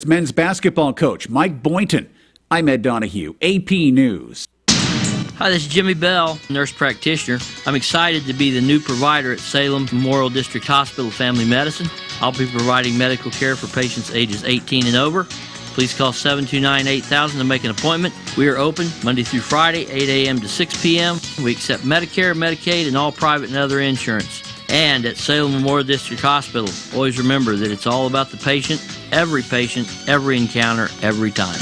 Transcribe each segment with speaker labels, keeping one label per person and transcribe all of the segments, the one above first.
Speaker 1: Men's basketball coach Mike Boynton. I'm Ed Donahue, AP News.
Speaker 2: Hi, this is Jimmy Bell, nurse practitioner. I'm excited to be the new provider at Salem Memorial District Hospital Family Medicine. I'll be providing medical care for patients ages 18 and over. Please call 729-8000 to make an appointment. We are open Monday through Friday, 8 a.m. to 6 p.m. We accept Medicare, Medicaid, and all private and other insurance. And at Salem Memorial District Hospital, always remember that it's all about the patient, every encounter, every time.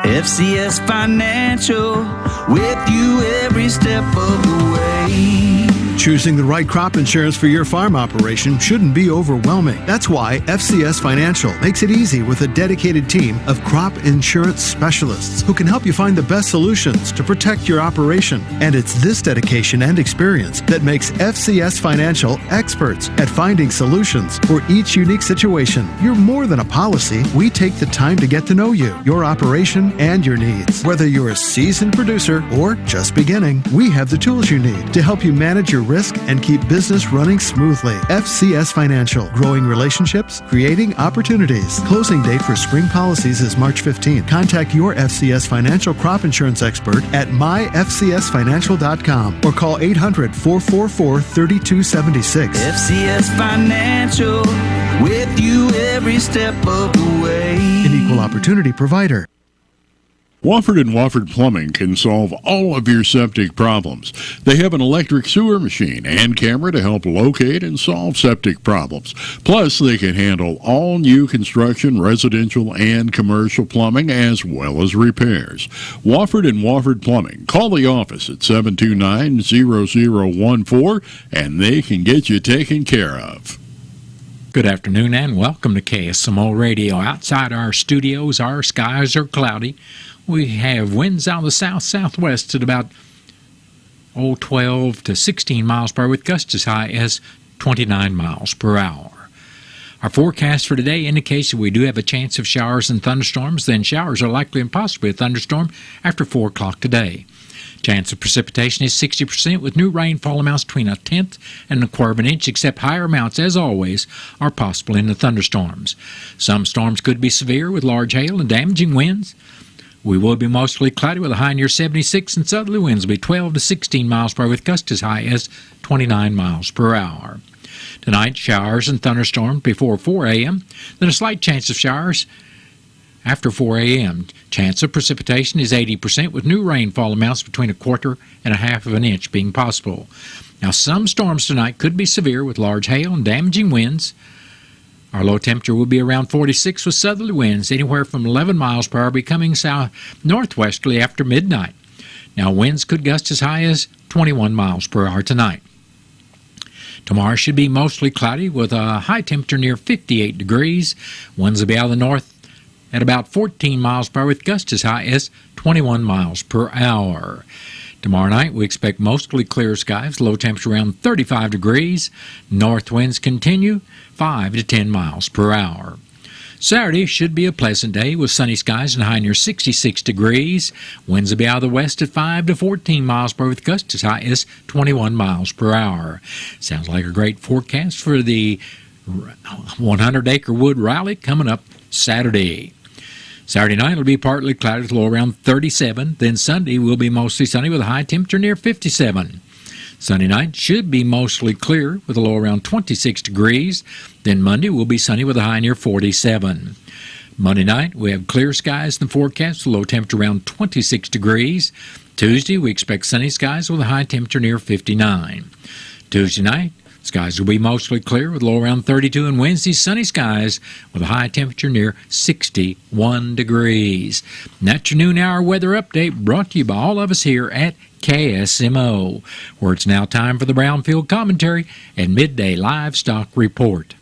Speaker 3: FCS Financial, with you every step of the way.
Speaker 4: Choosing the right crop insurance for your farm operation shouldn't be overwhelming. That's why FCS Financial makes it easy with a dedicated team of crop insurance specialists who can help you find the best solutions to protect your operation. And it's this dedication and experience that makes FCS Financial experts at finding solutions for each unique situation. You're more than a policy. We take the time to get to know you, your operation, and your needs. Whether you're a seasoned producer or just beginning, we have the tools you need to help you manage your risk and keep business running smoothly. FCS Financial, growing relationships, creating opportunities. Closing date for spring policies is March 15th. Contact your FCS Financial crop insurance expert at myfcsfinancial.com or call 800-444-3276.
Speaker 3: FCS Financial, with you every step of the way.
Speaker 4: An equal opportunity provider.
Speaker 5: Wofford & Wofford Plumbing can solve all of your septic problems. They have an electric sewer machine and camera to help locate and solve septic problems. Plus, they can handle all new construction, residential, and commercial plumbing, as well as repairs. Wofford & Wofford Plumbing. Call the office at 729-0014, and they can get you taken care of.
Speaker 6: Good afternoon and welcome to KSMO Radio. Outside our studios, our skies are cloudy. We have winds out of the south-southwest at about 12 to 16 miles per hour with gusts as high as 29 miles per hour. Our forecast for today indicates that we do have a chance of showers and thunderstorms. Then showers are likely and possibly a thunderstorm after 4 o'clock today. Chance of precipitation is 60% with new rainfall amounts between 1/10 and 1/4 of an inch, except higher amounts, as always, are possible in the thunderstorms. Some storms could be severe with large hail and damaging winds. We will be mostly cloudy with a high near 76, and southerly winds will be 12 to 16 miles per hour with gusts as high as 29 miles per hour. Tonight, showers and thunderstorms before 4 a.m., then a slight chance of showers after 4 a.m. Chance of precipitation is 80% with new rainfall amounts between 1/4 and 1/2 of an inch being possible. Now, some storms tonight could be severe with large hail and damaging winds. Our low temperature will be around 46 with southerly winds anywhere from 11 miles per hour becoming south-northwesterly after midnight. Now, winds could gust as high as 21 miles per hour tonight. Tomorrow should be mostly cloudy with a high temperature near 58 degrees. Winds will be out of the north at about 14 miles per hour with gusts as high as 21 miles per hour. Tomorrow night, we expect mostly clear skies, low temperature around 35 degrees. North winds continue 5 to 10 miles per hour. Saturday should be a pleasant day with sunny skies and a high near 66 degrees. Winds will be out of the west at 5 to 14 miles per hour with gusts as high as 21 miles per hour. Sounds like a great forecast for the 100-acre wood rally coming up Saturday. Saturday night will be partly cloudy with a low around 37. Then Sunday will be mostly sunny with a high temperature near 57. Sunday night should be mostly clear with a low around 26 degrees. Then Monday will be sunny with a high near 47. Monday night we have clear skies in the forecast with a low temperature around 26 degrees. Tuesday we expect sunny skies with a high temperature near 59. Tuesday night, skies will be mostly clear with a low around 32, and Wednesday, sunny skies with a high temperature near 61 degrees. And that's your noon hour weather update brought to you by all of us here at KSMO, where it's now time for the Brownfield Commentary and Midday Livestock Report.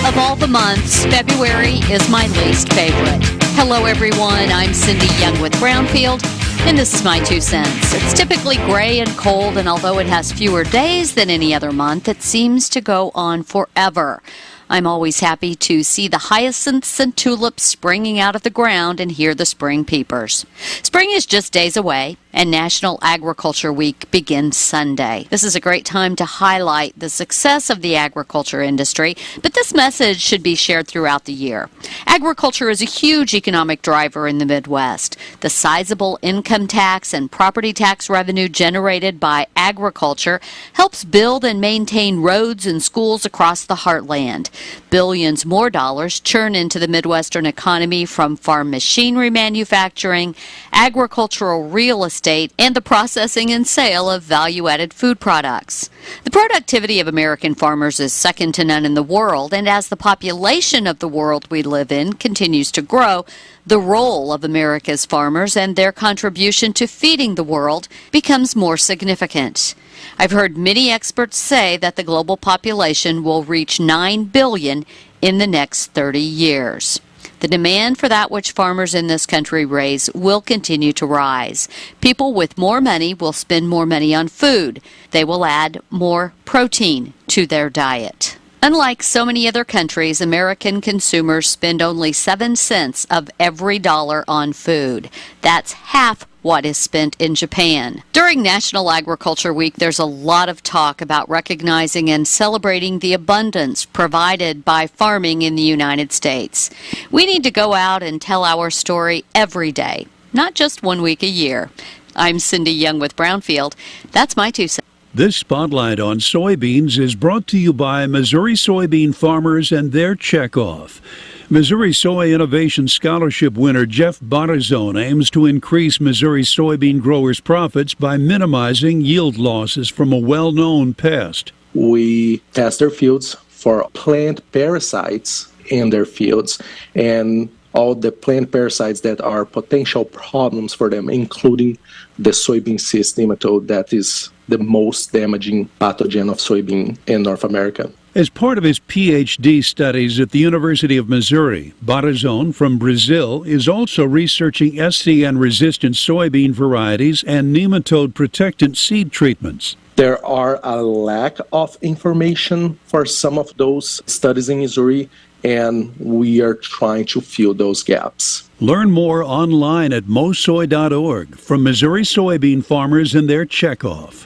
Speaker 7: Of all the months, February is my least favorite. Hello, everyone. I'm Cindy Young with Brownfield, and this is my 2 cents. It's typically gray and cold, and although it has fewer days than any other month, it seems to go on forever. I'm always happy to see the hyacinths and tulips springing out of the ground and hear the spring peepers. Spring is just days away, and National Agriculture Week begins Sunday. This is a great time to highlight the success of the agriculture industry, but this message should be shared throughout the year. Agriculture is a huge economic driver in the Midwest. The sizable income tax and property tax revenue generated by agriculture helps build and maintain roads and schools across the heartland. Billions more dollars churn into the Midwestern economy from farm machinery manufacturing, agricultural real estate, and the processing and sale of value-added food products. The productivity of American farmers is second to none in the world, and as the population of the world we live in continues to grow, the role of America's farmers and their contribution to feeding the world becomes more significant. I've heard many experts say that the global population will reach 9 billion in the next 30 years. The demand for that which farmers in this country raise will continue to rise. People with more money will spend more money on food. They will add more protein to their diet. Unlike so many other countries, American consumers spend only 7 cents of every dollar on food. That's half what is spent in Japan. During National Agriculture Week, there's a lot of talk about recognizing and celebrating the abundance provided by farming in the United States. We need to go out and tell our story every day, not just 1 week a year. I'm Cindy Young with Brownfield. That's my 2 cents.
Speaker 8: This spotlight on soybeans is brought to you by Missouri soybean farmers and their checkoff. Missouri Soy Innovation Scholarship winner Jeff Barazone aims to increase Missouri soybean growers' profits by minimizing yield losses from a well-known pest.
Speaker 9: We test their fields for plant parasites in their fields and all the plant parasites that are potential problems for them, including the soybean cyst nematode that is the most damaging pathogen of soybean in North America.
Speaker 8: As part of his PhD studies at the University of Missouri, Barazone from Brazil is also researching SCN-resistant soybean varieties and nematode protectant seed treatments.
Speaker 9: There are a lack of information for some of those studies in Missouri, and we are trying to fill those gaps.
Speaker 8: Learn more online at mosoy.org from Missouri soybean farmers and their checkoff.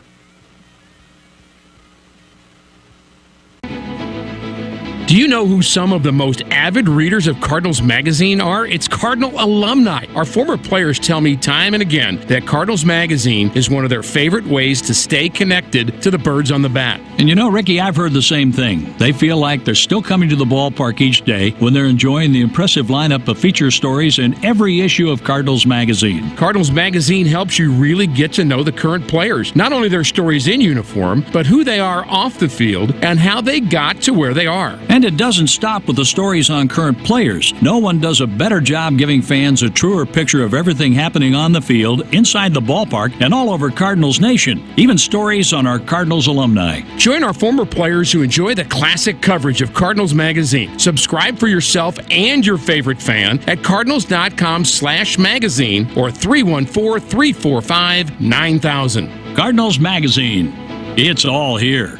Speaker 10: Do you know who some of the most avid readers of Cardinals Magazine are? It's Cardinal alumni. Our former players tell me time and again that Cardinals Magazine is one of their favorite ways to stay connected to the birds on the bat.
Speaker 11: And you know, Ricky, I've heard the same thing. They feel like they're still coming to the ballpark each day when they're enjoying the impressive lineup of feature stories in every issue of Cardinals Magazine.
Speaker 10: Cardinals Magazine helps you really get to know the current players, not only their stories in uniform, but who they are off the field and how they got to where they are.
Speaker 11: And it doesn't stop with the stories on current players. No one does a better job giving fans a truer picture of everything happening on the field, inside the ballpark, and all over Cardinals Nation. Even stories on our Cardinals alumni.
Speaker 10: Join our former players who enjoy the classic coverage of Cardinals Magazine. Subscribe for yourself and your favorite fan at cardinals.com/magazine or 314-345-9000.
Speaker 11: Cardinals Magazine. It's all here.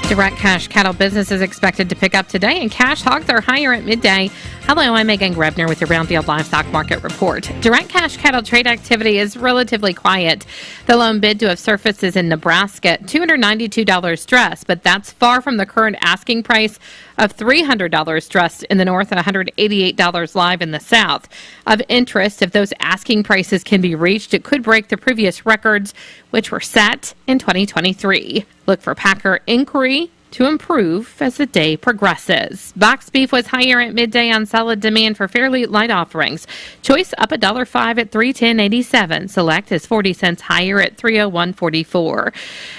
Speaker 12: Direct cash cattle business is expected to pick up today, and cash hogs are higher at midday. Hello, I'm Megan Grebner with your Brownfield Livestock Market Report. Direct cash cattle trade activity is relatively quiet. The lone bid to have surfaced is in Nebraska at $292 stress, but that's far from the current asking price of $300 stress in the north and $188 live in the south. Of interest, if those asking prices can be reached, it could break the previous records, which were set in 2023. Look for packer inquiry to improve as the day progresses. Box beef was higher at midday on solid demand for fairly light offerings. Choice up $1.05 at $310.87. Select is 40 cents higher at $301.44.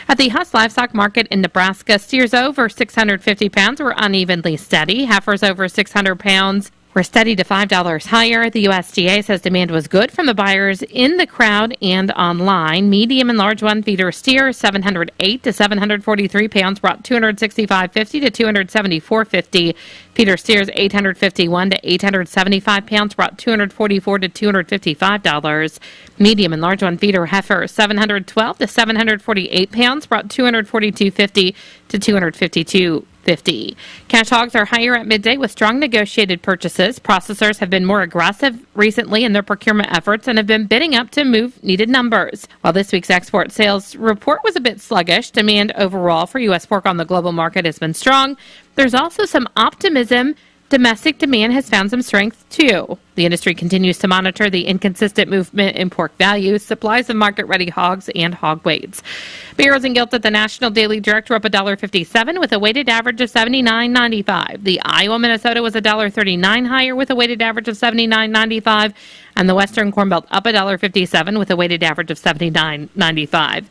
Speaker 12: At the Huss Livestock Market in Nebraska, steers over 650 pounds were unevenly steady. Heifers over 600 pounds were steady to $5 higher. The USDA says demand was good from the buyers in the crowd and online. Medium and large one feeder steers 708 to 743 pounds brought $265.50 to $274.50. Feeder steers 851 to 875 pounds brought $244 to $255. Medium and large one feeder heifer 712 to 748 pounds brought $242.50 to $252. $1.50. Cash hogs are higher at midday with strong negotiated purchases. Processors have been more aggressive recently in their procurement efforts and have been bidding up to move needed numbers. While this week's export sales report was a bit sluggish, demand overall for U.S. pork on the global market has been strong. There's also some optimism. Domestic demand has found some strength, too. The industry continues to monitor the inconsistent movement in pork values, supplies of market-ready hogs, and hog weights. Barrows and Gilt at the National Daily Direct were up $1.57 with a weighted average of $79.95. The Iowa, Minnesota was $1.39 higher with a weighted average of $79.95. And the Western Corn Belt up $1.57 with a weighted average of $79.95.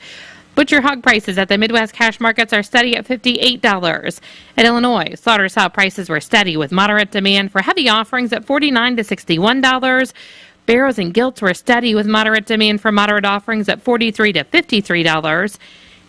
Speaker 12: Butcher hog prices at the Midwest cash markets are steady at $58. In Illinois, slaughter-sow prices were steady with moderate demand for heavy offerings at $49 to $61. Barrows and Gilts were steady with moderate demand for moderate offerings at $43 to $53.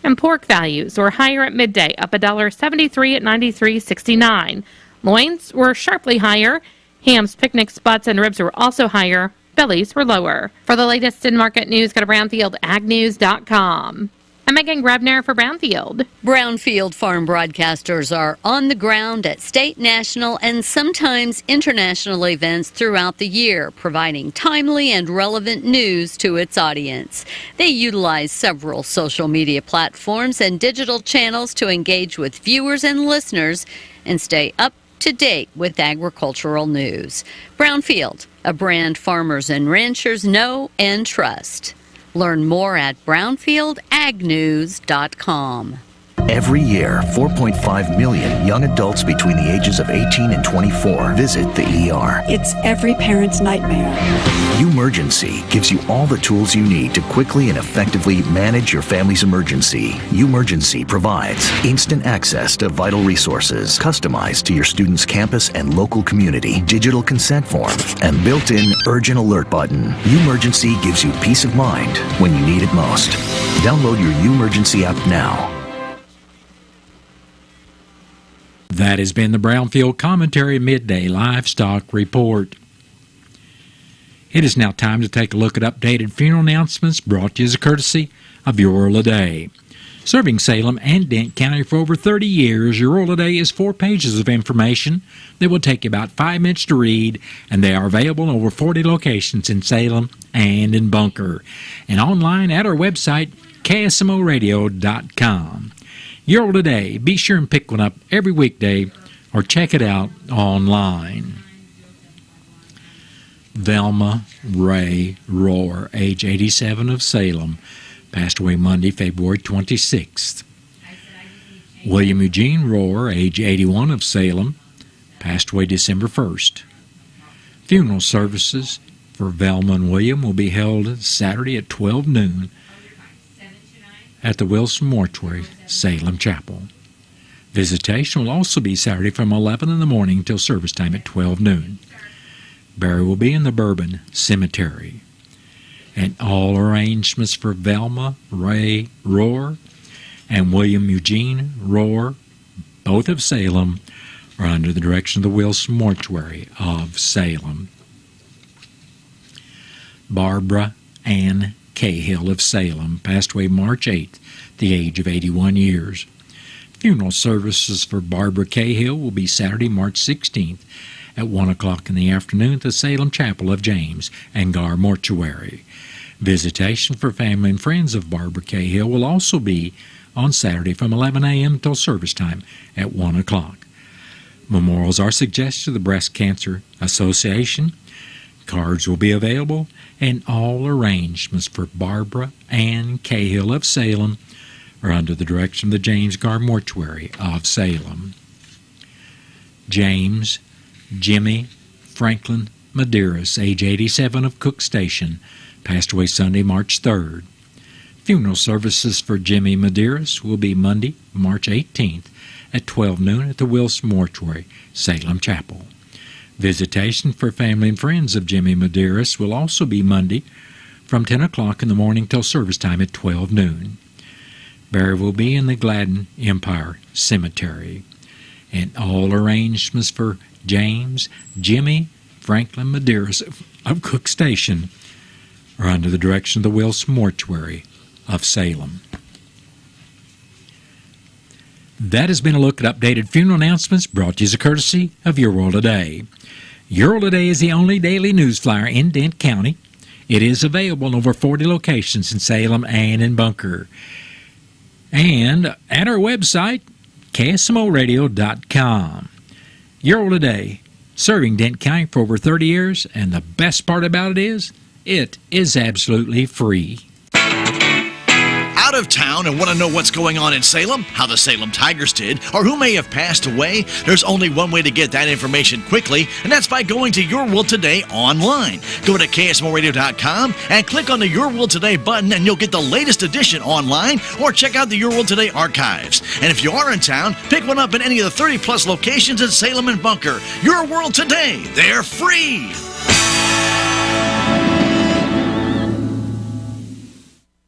Speaker 12: And pork values were higher at midday, up $1.73 at $93.69. Loins were sharply higher. Hams, picnics, butts, and ribs were also higher. Bellies were lower. For the latest in market news, go to BrownfieldAgNews.com. I'm Megan Grebner for Brownfield.
Speaker 7: Brownfield farm broadcasters are on the ground at state, national, and sometimes international events throughout the year, providing timely and relevant news to its audience. They utilize several social media platforms and digital channels to engage with viewers and listeners and stay up to date with agricultural news. Brownfield, a brand farmers and ranchers know and trust. Learn more at brownfieldagnews.com.
Speaker 13: Every year, 4.5 million young adults between the ages of 18 and 24 visit the ER.
Speaker 14: It's every parent's nightmare.
Speaker 13: Umergency gives you all the tools you need to quickly and effectively manage your family's emergency. Umergency provides instant access to vital resources, customized to your student's campus and local community, digital consent form, and built-in urgent alert button. Umergency gives you peace of mind when you need it most. Download your Umergency app now.
Speaker 6: That has been the Brownfield Commentary Midday Livestock Report. It is now time to take a look at updated funeral announcements brought to you as a courtesy of Your Oral a Day. Serving Salem and Dent County for over 30 years, Your Oral a Day is 4 pages of information that will take you about 5 minutes to read, and they are available in over 40 locations in Salem and in Bunker, and online at our website, KSMOradio.com. Your Oral Today. Be sure and pick one up every weekday or check it out online. Velma Ray Rohr, age 87 of Salem, passed away Monday, February 26th. William Eugene Rohr, age 81 of Salem, passed away December 1st. Funeral services for Velma and William will be held Saturday at 12 noon at the Wilson Mortuary, Salem Chapel. Visitation will also be Saturday from 11 in the morning until service time at 12 noon. Burial will be in the Bourbon Cemetery. And all arrangements for Velma Ray Rohr and William Eugene Rohr, both of Salem, are under the direction of the Wilson Mortuary of Salem. Barbara Ann Cahill of Salem passed away March 8th, at the age of 81 years. Funeral services for Barbara Cahill will be Saturday, March 16th at 1 o'clock in the afternoon at the Salem Chapel of James and Gar Mortuary. Visitation for family and friends of Barbara Cahill will also be on Saturday from 11 a.m. until service time at 1 o'clock. Memorials are suggested to the Breast Cancer Association. Cards will be available, and all arrangements for Barbara Ann Cahill of Salem are under the direction of the James Gar Mortuary of Salem. James Jimmy Franklin Medeiros, age 87 of Cook Station, passed away Sunday, March 3rd. Funeral services for Jimmy Medeiros will be Monday, March 18th at 12 noon at the Wilson Mortuary, Salem Chapel. Visitation for family and friends of Jimmy Medeiros will also be Monday from 10 o'clock in the morning till service time at 12 noon. Burial will be in the Gladden Empire Cemetery. And all arrangements for James Jimmy Franklin Medeiros of Cook Station are under the direction of the Wilson Mortuary of Salem. That has been a look at updated funeral announcements brought to you as a courtesy of Your World Today. Your World Today is the only daily news flyer in Dent County. It is available in over 40 locations in Salem and in Bunker. And at our website, KSMOradio.com. Your World Today, serving Dent County for over 30 years, and the best part about it is absolutely free.
Speaker 15: Out of town and want to know what's going on in Salem, how the Salem Tigers did, or who may have passed away? There's only one way to get that information quickly, and that's by going to Your World Today online. Go to KSMOradio.com and click on the Your World Today button, and you'll get the latest edition online, or check out the Your World Today archives. And if you are in town, pick one up in any of the 30-plus locations in Salem and Bunker. Your World Today, they're free!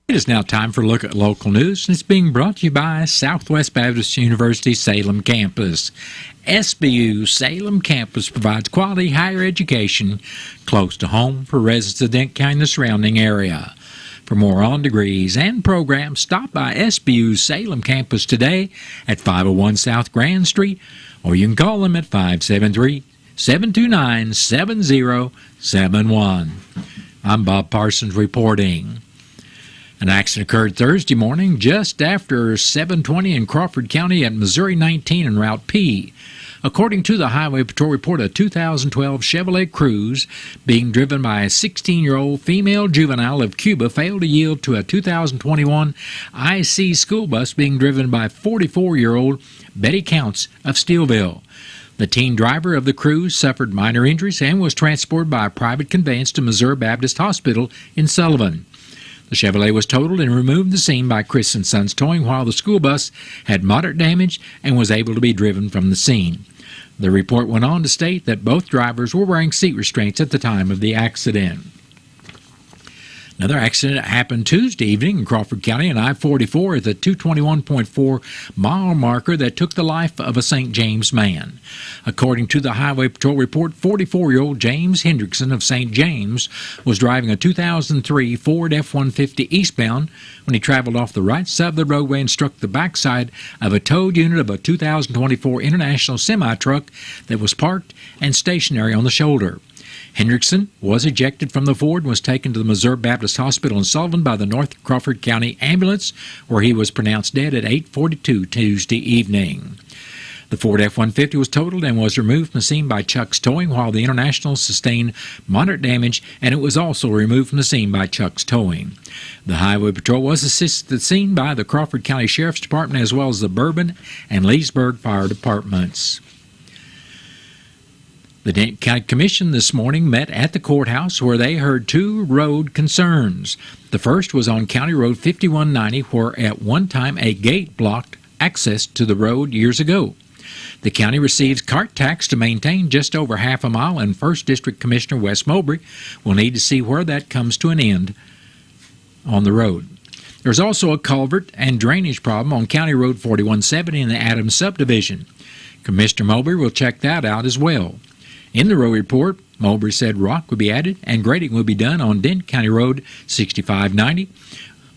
Speaker 6: It is now time for a look at local news, and it's being brought to you by Southwest Baptist University Salem Campus. SBU Salem Campus provides quality higher education close to home for residents of Dent County and the surrounding area. For more on degrees and programs, stop by SBU Salem Campus today at 501 South Grand Street, or you can call them at 573-729-7071. I'm Bob Parsons reporting. An accident occurred Thursday morning just after 7:20 in Crawford County at Missouri 19 and Route P. According to the Highway Patrol report, a 2012 Chevrolet Cruze being driven by a 16-year-old female juvenile of Cuba failed to yield to a 2021 IC school bus being driven by 44-year-old Betty Counts of Steelville. The teen driver of the Cruze suffered minor injuries and was transported by a private conveyance to Missouri Baptist Hospital in Sullivan. The Chevrolet was totaled and removed from the scene by Chris & Sons Towing, while the school bus had moderate damage and was able to be driven from the scene. The report went on to state that both drivers were wearing seat restraints at the time of the accident. Another accident happened Tuesday evening in Crawford County on I-44 at the 221.4-mile marker that took the life of a St. James man. According to the Highway Patrol report, 44-year-old James Hendrickson of St. James was driving a 2003 Ford F-150 eastbound when he traveled off the right side of the roadway and struck the backside of a towed unit of a 2024 International semi-truck that was parked and stationary on the shoulder. Hendrickson was ejected from the Ford and was taken to the Missouri Baptist Hospital in Sullivan by the North Crawford County Ambulance, where he was pronounced dead at 8:42 Tuesday evening. The Ford F-150 was totaled and was removed from the scene by Chuck's Towing, while the International sustained moderate damage, and it was also removed from the scene by Chuck's Towing. The Highway Patrol was assisted at the scene by the Crawford County Sheriff's Department as well as the Bourbon and Leesburg Fire Departments. The Dent County Commission this morning met at the courthouse where they heard two road concerns. The first was on County Road 5190, where at one time a gate blocked access to the road years ago. The county receives cart tax to maintain just over half a mile, and 1st District Commissioner Wes Mowbray will need to see where that comes to an end on the road. There's also a culvert and drainage problem on County Road 4170 in the Adams subdivision. Commissioner Mowbray will check that out as well. In the road report, Mowbray said rock would be added and grading would be done on Dent County Road 6590,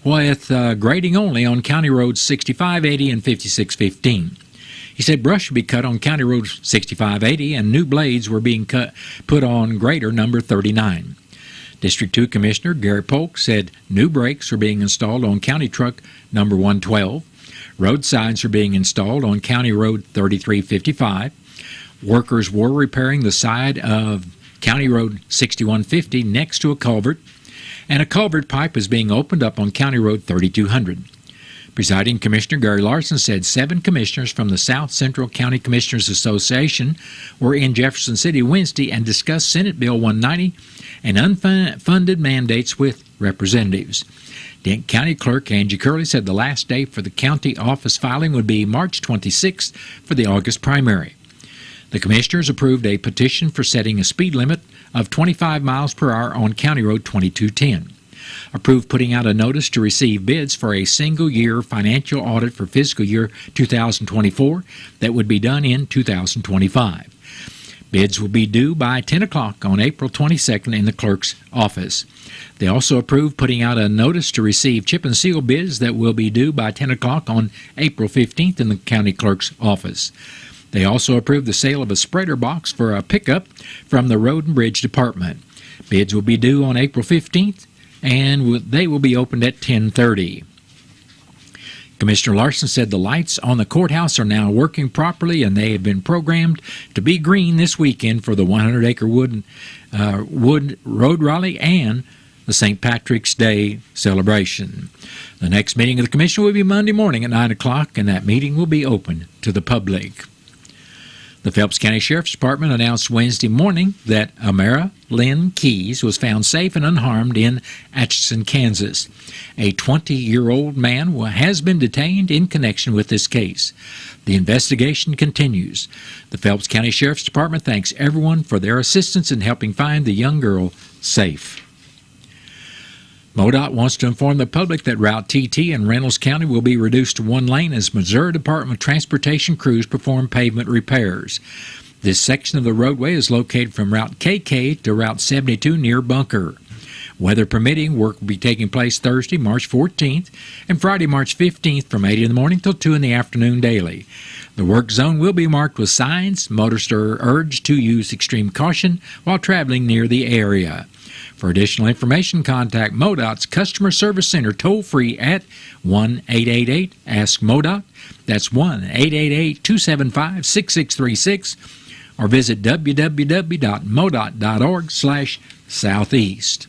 Speaker 6: with grading only on County Roads 6580 and 5615. He said brush would be cut on County Road 6580 and new blades were being put on grader number 39. District 2 Commissioner Gary Polk said new brakes are being installed on County Truck number 112. Road signs are being installed on County Road 3355. Workers were repairing the side of County Road 6150 next to a culvert, and a culvert pipe is being opened up on County Road 3200. Presiding Commissioner Gary Larson said 7 commissioners from the South Central County Commissioners Association were in Jefferson City Wednesday and discussed Senate Bill 190 and unfunded mandates with representatives. Dent County Clerk Angie Curley said the last day for the county office filing would be March 26th for the August primary. The commissioners approved a petition for setting a speed limit of 25 miles per hour on County Road 2210. Approved putting out a notice to receive bids for a single-year financial audit for fiscal year 2024 that would be done in 2025. Bids will be due by 10 o'clock on April 22nd in the clerk's office. They also approved putting out a notice to receive chip and seal bids that will be due by 10 o'clock on April 15th in the county clerk's office. They also approved the sale of a spreader box for a pickup from the Road and Bridge Department. Bids will be due on April 15th, and they will be opened at 10:30. Commissioner Larson said the lights on the courthouse are now working properly, and they have been programmed to be green this weekend for the 100-acre Wood Road Rally and the St. Patrick's Day celebration. The next meeting of the commission will be Monday morning at 9 o'clock, and that meeting will be open to the public. The Phelps County Sheriff's Department announced Wednesday morning that Amara Lynn Keys was found safe and unharmed in Atchison, Kansas. A 20-year-old man has been detained in connection with this case. The investigation continues. The Phelps County Sheriff's Department thanks everyone for their assistance in helping find the young girl safe. MoDOT wants to inform the public that Route TT in Reynolds County will be reduced to one lane as Missouri Department of Transportation crews perform pavement repairs. This section of the roadway is located from Route KK to Route 72 near Bunker. Weather permitting, work will be taking place Thursday, March 14th, and Friday, March 15th from 8 in the morning till 2 in the afternoon daily. The work zone will be marked with signs. Motorists are urged to use extreme caution while traveling near the area. For additional information, contact MoDOT's Customer Service Center toll-free at 1-888-ASK-MoDOT. That's 1-888-275-6636, or visit www.modot.org/southeast.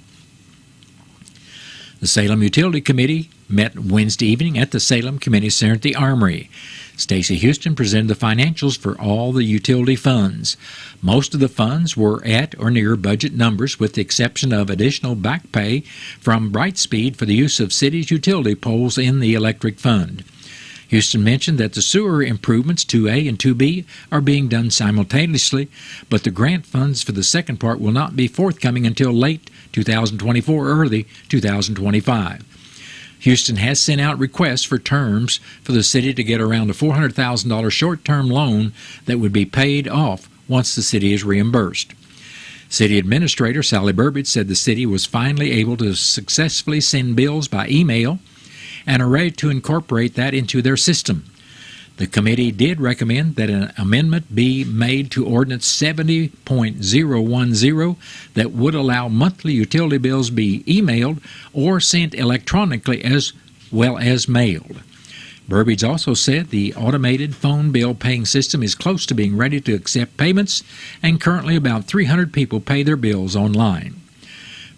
Speaker 6: The Salem Utility Committee met Wednesday evening at the Salem Community Center at the Armory. Stacey Houston presented the financials for all the utility funds. Most of the funds were at or near budget numbers, with the exception of additional back pay from Brightspeed for the use of city's utility poles in the electric fund. Houston mentioned that the sewer improvements 2A and 2B are being done simultaneously, but the grant funds for the second part will not be forthcoming until late 2024 or early 2025. Houston has sent out requests for terms for the city to get around a $400,000 short-term loan that would be paid off once the city is reimbursed. City Administrator Sally Burbidge said the city was finally able to successfully send bills by email and are ready to incorporate that into their system. The committee did recommend that an amendment be made to Ordinance 70.010 that would allow monthly utility bills be emailed or sent electronically as well as mailed. Burbidge also said the automated phone bill paying system is close to being ready to accept payments, and currently about 300 people pay their bills online.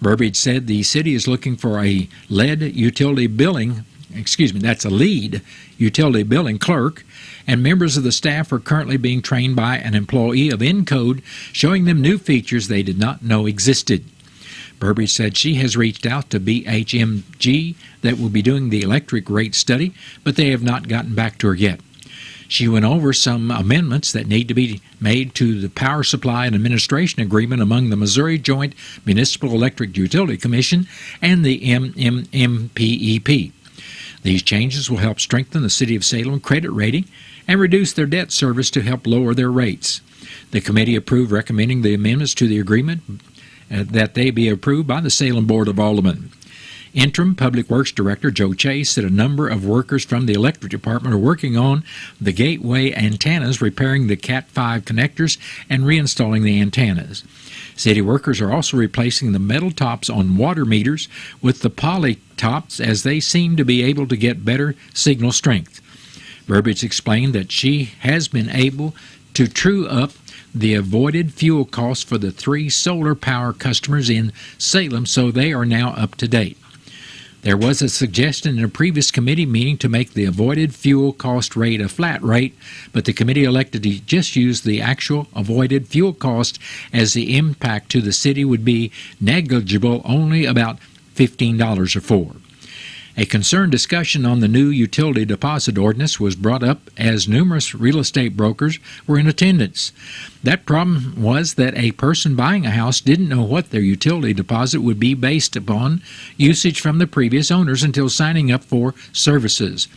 Speaker 6: Burbidge said the city is looking for a lead utility billing clerk, and members of the staff are currently being trained by an employee of Encode, showing them new features they did not know existed. Burbidge said she has reached out to BHMG that will be doing the electric rate study, but they have not gotten back to her yet. She went over some amendments that need to be made to the Power Supply and Administration Agreement among the Missouri Joint Municipal Electric Utility Commission and the MMMPEP. These changes will help strengthen the City of Salem credit rating and reduce their debt service to help lower their rates. The committee approved recommending the amendments to the agreement that they be approved by the Salem Board of Aldermen. Interim Public Works Director Joe Chase said a number of workers from the electric department are working on the gateway antennas, repairing the Cat 5 connectors and reinstalling the antennas. City workers are also replacing the metal tops on water meters with the poly tops, as they seem to be able to get better signal strength. Burbidge explained that she has been able to true up the avoided fuel costs for the 3 solar power customers in Salem, so they are now up to date. There was a suggestion in a previous committee meeting to make the avoided fuel cost rate a flat rate, but the committee elected to just use the actual avoided fuel cost, as the impact to the city would be negligible, only about $15 or more. A concerned discussion on the new utility deposit ordinance was brought up as numerous real estate brokers were in attendance. That problem was that a person buying a house didn't know what their utility deposit would be based upon usage from the previous owners until signing up for services.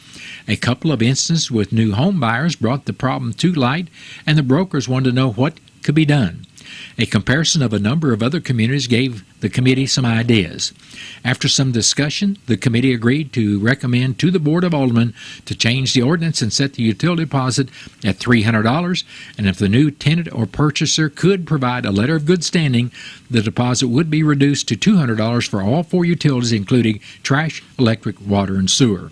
Speaker 6: A couple of instances with new home buyers brought the problem to light, and the brokers wanted to know what could be done. A comparison of a number of other communities gave the committee some ideas. After some discussion, the committee agreed to recommend to the Board of Aldermen to change the ordinance and set the utility deposit at $300, and if the new tenant or purchaser could provide a letter of good standing, the deposit would be reduced to $200 for all 4 utilities, including trash, electric, water, and sewer.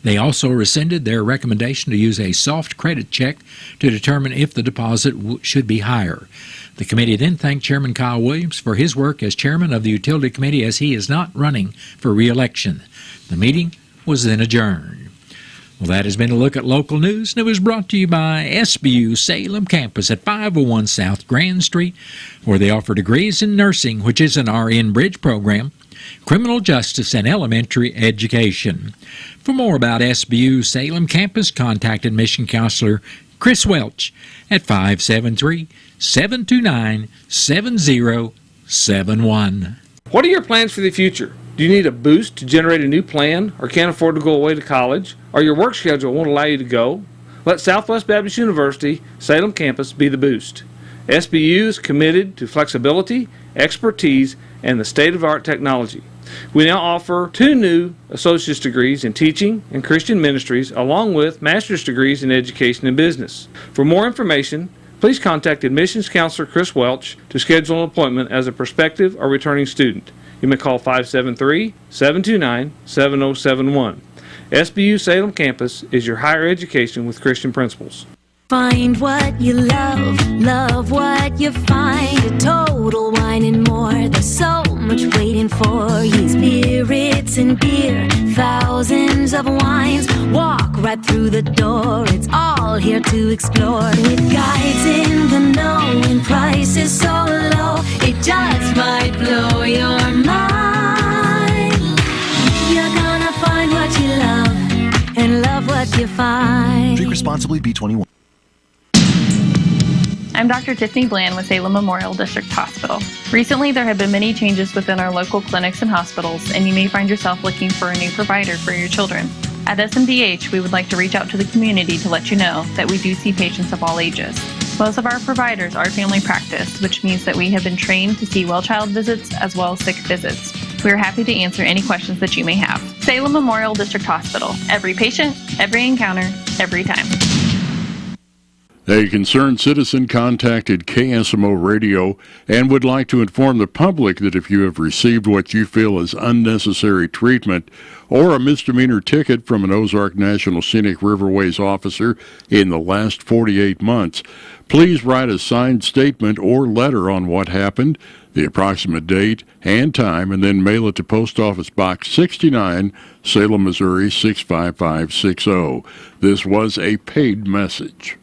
Speaker 6: They also rescinded their recommendation to use a soft credit check to determine if the deposit should be higher. The committee then thanked Chairman Kyle Williams for his work as chairman of the Utility Committee, as he is not running for re-election. The meeting was then adjourned. Well, that has been a look at local news, and it was brought to you by SBU Salem Campus at 501 South Grand Street, where they offer degrees in nursing, which is an RN Bridge program, criminal justice, and elementary education. For more about SBU Salem Campus, contact admission counselor Chris Welch at 573-729-7071.
Speaker 16: What are your plans for the future? Do you need a boost to generate a new plan, or can't afford to go away to college, or your work schedule won't allow you to go? Let Southwest Baptist University Salem Campus be the boost. SBU is committed to flexibility, expertise, and the state-of-the-art technology. We now offer 2 new associate's degrees in teaching and Christian ministries, along with master's degrees in education and business. For more information, please contact admissions counselor Chris Welch to schedule an appointment as a prospective or returning student. You may call 573-729-7071. SBU Salem Campus is your higher education with Christian principles.
Speaker 17: Find what you love, love what you find. A total wine and more. There's so much waiting for you. Spirits and beer, thousands of wines. Walk right through the door. It's all here to explore. With guides in the know and prices so low, it just might blow your mind. You're gonna find what you love and love what you find.
Speaker 13: Drink responsibly, B21.
Speaker 18: I'm Dr. Tiffany Bland with Salem Memorial District Hospital. Recently, there have been many changes within our local clinics and hospitals, and you may find yourself looking for a new provider for your children. At SMDH, we would like to reach out to the community to let you know that we do see patients of all ages. Most of our providers are family practice, which means that we have been trained to see well-child visits as well as sick visits. We are happy to answer any questions that you may have. Salem Memorial District Hospital. Every patient, every encounter, every time.
Speaker 5: A concerned citizen contacted KSMO Radio and would like to inform the public that if you have received what you feel is unnecessary treatment or a misdemeanor ticket from an Ozark National Scenic Riverways officer in the last 48 months, please write a signed statement or letter on what happened, the approximate date and time, and then mail it to Post Office Box 69, Salem, Missouri 65560. This was a paid message.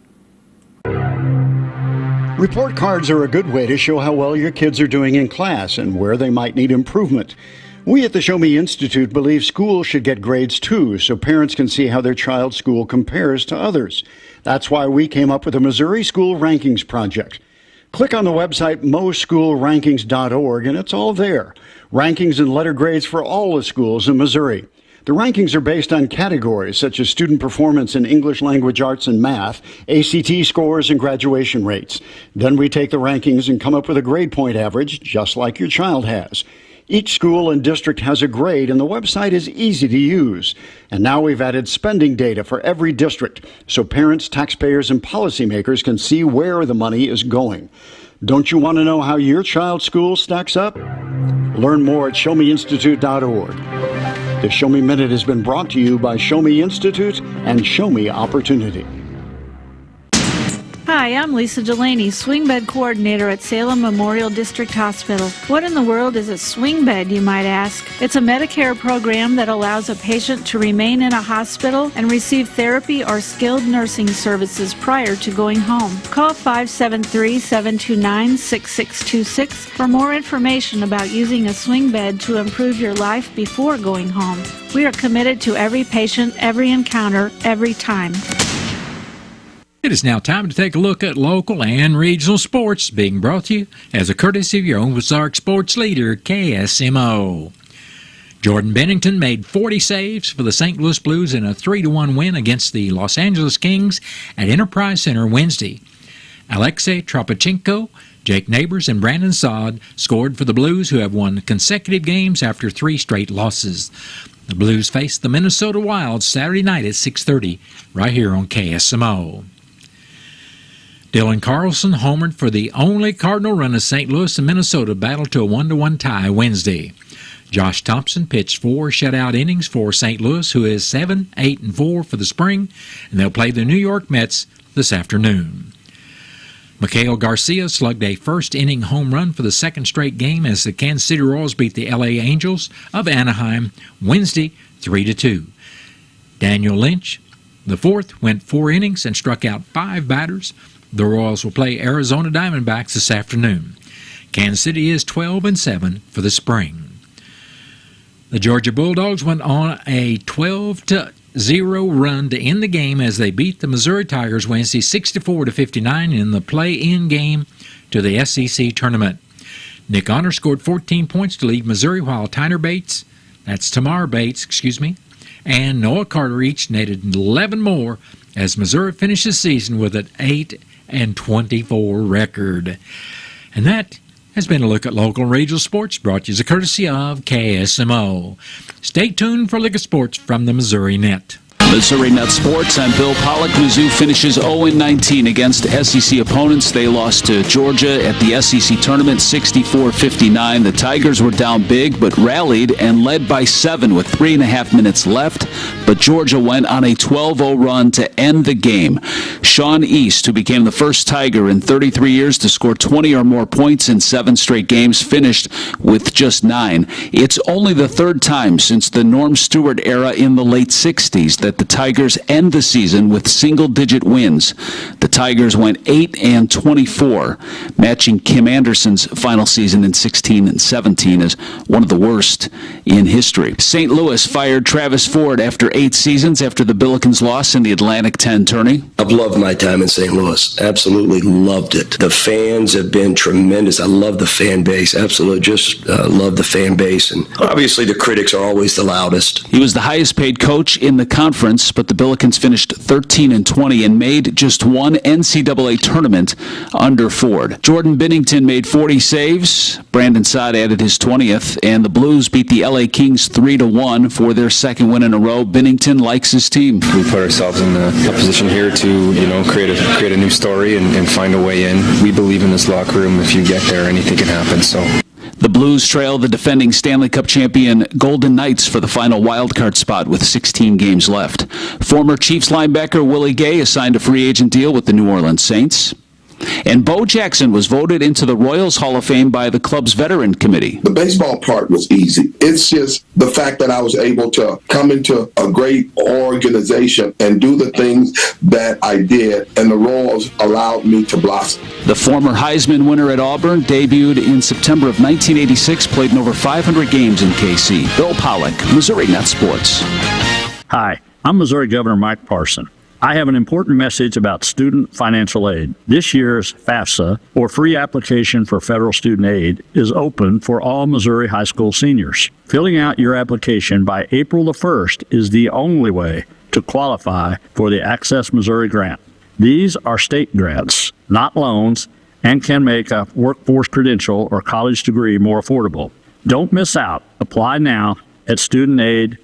Speaker 19: Report cards are a good way to show how well your kids are doing in class and where they might need improvement. We at the Show Me Institute believe schools should get grades too, so parents can see how their child's school compares to others. That's why we came up with the Missouri School Rankings Project. Click on the website moschoolrankings.org and it's all there. Rankings and letter grades for all the schools in Missouri. The rankings are based on categories such as student performance in English language arts and math, ACT scores, and graduation rates. Then we take the rankings and come up with a grade point average, just like your child has. Each school and district has a grade, and the website is easy to use. And now we've added spending data for every district, so parents, taxpayers, and policymakers can see where the money is going. Don't you want to know how your child's school stacks up? Learn more at showmeinstitute.org. The Show Me Minute has been brought to you by Show Me Institute and Show Me Opportunity.
Speaker 20: Hi, I'm Lisa Delaney, swing bed coordinator at Salem Memorial District Hospital. What in the world is a swing bed, you might ask? It's a Medicare program that allows a patient to remain in a hospital and receive therapy or skilled nursing services prior to going home. Call 573-729-6626 for more information about using a swing bed to improve your life before going home. We are committed to every patient, every encounter, every time.
Speaker 6: It is now time to take a look at local and regional sports, being brought to you as a courtesy of your own Ozark sports leader, KSMO. Jordan Bennington made 40 saves for the St. Louis Blues in a 3-1 win against the Los Angeles Kings at Enterprise Center Wednesday. Alexei Tropichenko, Jake Neighbors, and Brandon Saad scored for the Blues, who have won consecutive games after 3 straight losses. The Blues face the Minnesota Wild Saturday night at 6:30 right here on KSMO. Dylan Carlson homered for the only Cardinal run as St. Louis and Minnesota battled to a 1-1 tie Wednesday. Josh Thompson pitched 4 shutout innings for St. Louis, who is 7-8-4 for the spring, and they'll play the New York Mets this afternoon. Mikhail Garcia slugged a first-inning home run for the second straight game as the Kansas City Royals beat the LA Angels of Anaheim Wednesday 3-2. Daniel Lynch, the fourth, went 4 innings and struck out 5 batters. The Royals will play Arizona Diamondbacks this afternoon. Kansas City is 12-7 for the spring. The Georgia Bulldogs went on a 12-0 run to end the game as they beat the Missouri Tigers Wednesday 64-59 in the play-in game to the SEC tournament. Nick Honor scored 14 points to lead Missouri, while Tamar Bates, and Noah Carter each netted 11 more as Missouri finished the season with an 8-24 record. And that has been a look at local and regional sports brought to you as a courtesy of KSMO. Stay tuned for Liga Sports from the Missouri Net.
Speaker 21: Missouri Net Sports, I'm Bill Pollock. Mizzou finishes 0-19 against SEC opponents. They lost to Georgia at the SEC tournament 64-59. The Tigers were down big but rallied and led by 7 with 3.5 minutes left. But Georgia went on a 12-0 run to end the game. Sean East, who became the first Tiger in 33 years to score 20 or more points in 7 straight games, finished with just 9. It's only the 3rd time since the Norm Stewart era in the late 60s that the Tigers end the season with single-digit wins. The Tigers went 8-24, matching Kim Anderson's final season in 16 and 17 as one of the worst in history. St. Louis fired Travis Ford after 8 seasons after the Billikens' loss in the Atlantic 10 tourney.
Speaker 22: I've loved my time in St. Louis. Absolutely loved it. The fans have been tremendous. I love the fan base. Absolutely just love the fan base. And obviously the critics are always the loudest.
Speaker 21: He was the highest-paid coach in the conference, but the Billikens finished 13-20 and made just 1 NCAA tournament under Ford. Jordan Binnington made 40 saves. Brandon Saad added his 20th, and the Blues beat the LA Kings 3-1 for their 2nd win in a row. Binnington likes his team.
Speaker 23: We put ourselves in a position here to, create a new story and find a way in. We believe in this locker room. If you get there, anything can happen. So.
Speaker 21: The Blues trail the defending Stanley Cup champion Golden Knights for the final wildcard spot with 16 games left. Former Chiefs linebacker Willie Gay is signed a free agent deal with the New Orleans Saints. And Bo Jackson was voted into the Royals Hall of Fame by the club's veteran committee.
Speaker 24: The baseball part was easy. It's just the fact that I was able to come into a great organization and do the things that I did, and the Royals allowed me to blossom.
Speaker 21: The former Heisman winner at Auburn debuted in September of 1986, played in over 500 games in KC. Bill Pollock, Missouri Net Sports.
Speaker 25: Hi, I'm Missouri Governor Mike Parson. I have an important message about student financial aid. This year's FAFSA, or Free Application for Federal Student Aid, is open for all Missouri high school seniors. Filling out your application by April the 1st is the only way to qualify for the Access Missouri grant. These are state grants, not loans, and can make a workforce credential or college degree more affordable. Don't miss out. Apply now at studentaid.gov.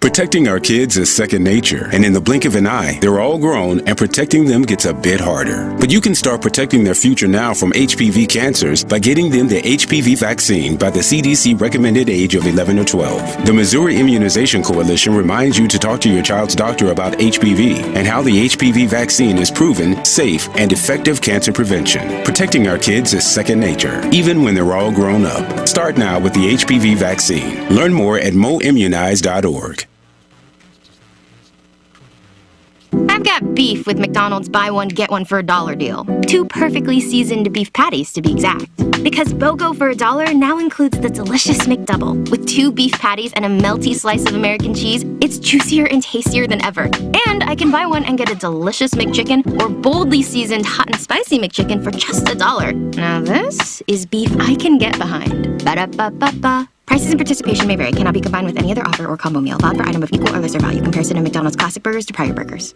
Speaker 26: Protecting our kids is second nature, and in the blink of an eye, they're all grown, and protecting them gets a bit harder. But you can start protecting their future now from HPV cancers by getting them the HPV vaccine by the CDC recommended age of 11 or 12. The Missouri Immunization Coalition reminds you to talk to your child's doctor about HPV and how the HPV vaccine is proven, safe, and effective cancer prevention. Protecting our kids is second nature, even when they're all grown up. Start now with the HPV vaccine. Learn more at moimmunize.org.
Speaker 27: I've got beef with McDonald's buy one, get one for $1 deal. 2 perfectly seasoned beef patties to be exact. Because BOGO for $1 now includes the delicious McDouble. With 2 beef patties and a melty slice of American cheese, it's juicier and tastier than ever. And I can buy one and get a delicious McChicken or boldly seasoned hot and spicy McChicken for just $1. Now this is beef I can get behind. Ba-da-ba-ba-ba. Prices and participation may vary. Cannot be combined with any other offer or combo meal. Allowed for item of equal or lesser value. Comparison of McDonald's classic burgers to prior burgers.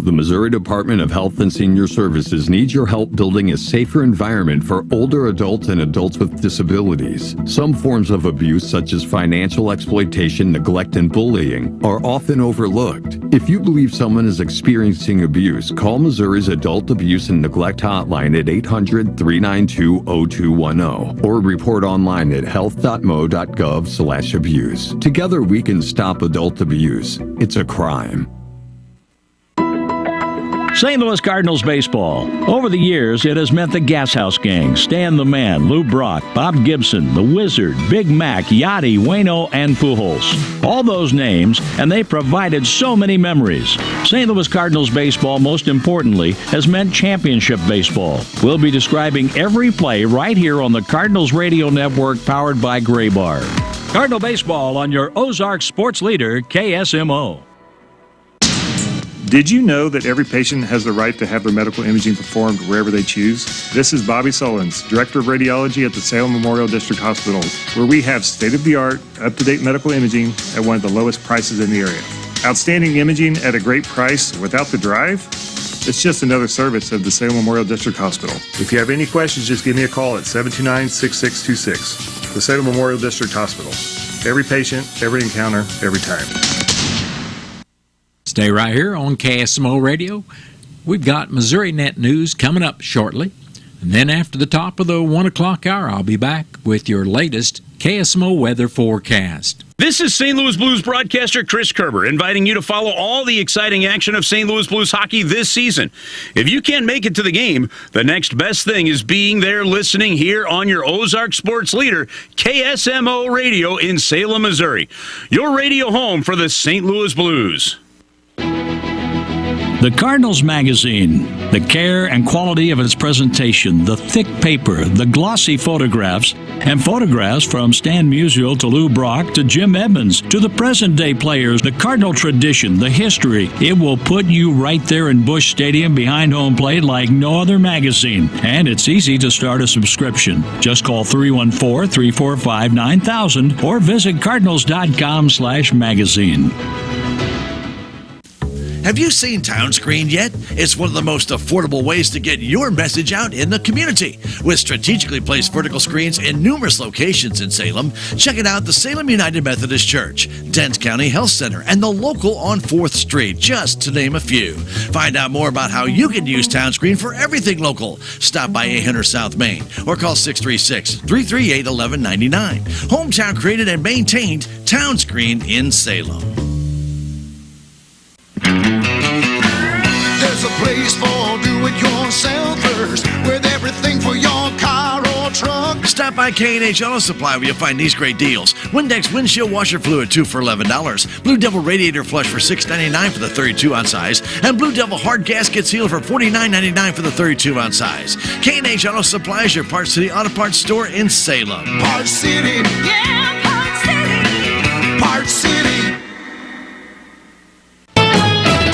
Speaker 1: The Missouri Department of Health and Senior Services needs your help building a safer environment for older adults and adults with disabilities. Some forms of abuse, such as financial exploitation, neglect, and bullying, are often overlooked. If you believe someone is experiencing abuse, call Missouri's Adult Abuse and Neglect Hotline at 800-392-0210 or report online at health.mo.gov/abuse. Together we can stop adult abuse. It's a crime.
Speaker 11: St. Louis Cardinals baseball. Over the years, it has meant the Gas House Gang, Stan the Man, Lou Brock, Bob Gibson, the Wizard, Big Mac, Yachty, Waino, and Pujols. All those names, and they provided so many memories. St. Louis Cardinals baseball, most importantly, has meant championship baseball. We'll be describing every play right here on the Cardinals Radio Network, powered by Gray Bar. Cardinal baseball on your Ozark sports leader, KSMO.
Speaker 2: Did you know that every patient has the right to have their medical imaging performed wherever they choose? This is Bobby Sullins, Director of Radiology at the Salem Memorial District Hospital, where we have state-of-the-art, up-to-date medical imaging at one of the lowest prices in the area. Outstanding imaging at a great price without the drive? It's just another service of the Salem Memorial District Hospital. If you have any questions, just give me a call at 729-6626. The Salem Memorial District Hospital. Every patient, every encounter, every time.
Speaker 6: Stay right here on KSMO Radio. We've got Missouri Net News coming up shortly. And then after the top of the 1 o'clock hour, I'll be back with your latest KSMO weather forecast.
Speaker 3: This is St. Louis Blues broadcaster Chris Kerber, inviting you to follow all the exciting action of St. Louis Blues hockey this season. If you can't make it to the game, the next best thing is being there listening here on your Ozark sports leader, KSMO Radio in Salem, Missouri. Your radio home for the St. Louis Blues.
Speaker 11: The Cardinals magazine, the care and quality of its presentation, the thick paper, the glossy photographs, and photographs from Stan Musial to Lou Brock to Jim Edmonds to the present-day players, the Cardinal tradition, the history. It will put you right there in Busch Stadium behind home plate like no other magazine. And it's easy to start a subscription. Just call 314-345-9000 or visit cardinals.com/magazine.
Speaker 15: Have you seen Town Screen yet? It's one of the most affordable ways to get your message out in the community. With strategically placed vertical screens in numerous locations in Salem, check it out: the Salem United Methodist Church, Dent County Health Center, and the local on 4th Street, just to name a few. Find out more about how you can use Town Screen for everything local. Stop by 800 South Main or call 636-338-1199. Hometown created and maintained, Town Screen in Salem.
Speaker 4: There's a place for do-it-yourselfers with everything for your car or truck.
Speaker 15: Stop by K&H Auto Supply where you'll find these great deals. Windex windshield washer fluid 2 for $11. Blue Devil radiator flush for $6.99 for the 32-ounce size. And Blue Devil hard gasket seal for $49.99 for the 32-ounce size. K&H Auto Supply is your Parts City Auto Parts store in Salem.
Speaker 4: Parts City. Yeah, Parts City. Parts City.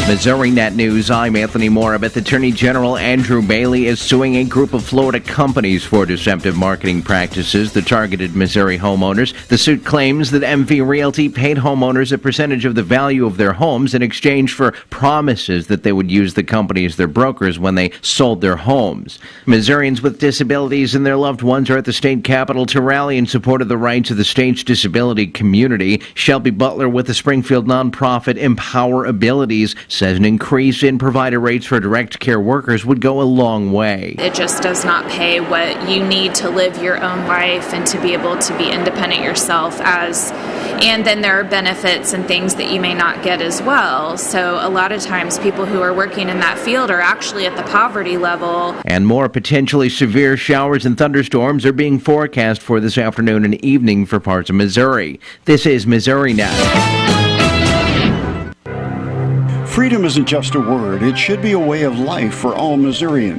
Speaker 8: Missouri Net News, I'm Anthony Morabith. Attorney General Andrew Bailey is suing a group of Florida companies for deceptive marketing practices that targeted Missouri homeowners. The suit claims that MV Realty paid homeowners a percentage of the value of their homes in exchange for promises that they would use the company as their brokers when they sold their homes. Missourians with disabilities and their loved ones are at the state capitol to rally in support of the rights of the state's disability community. Shelby Butler with the Springfield nonprofit Empower Abilities says an increase in provider rates for direct care workers would go a long way.
Speaker 9: It just does not pay what you need to live your own life and to be able to be independent yourself and then there are benefits and things that you may not get as well. So a lot of times people who are working in that field are actually at the poverty level.
Speaker 8: And more potentially severe showers and thunderstorms are being forecast for this afternoon and evening for parts of Missouri. This is Missouri Net.
Speaker 19: Freedom isn't just a word, it should be a way of life for all Missourians.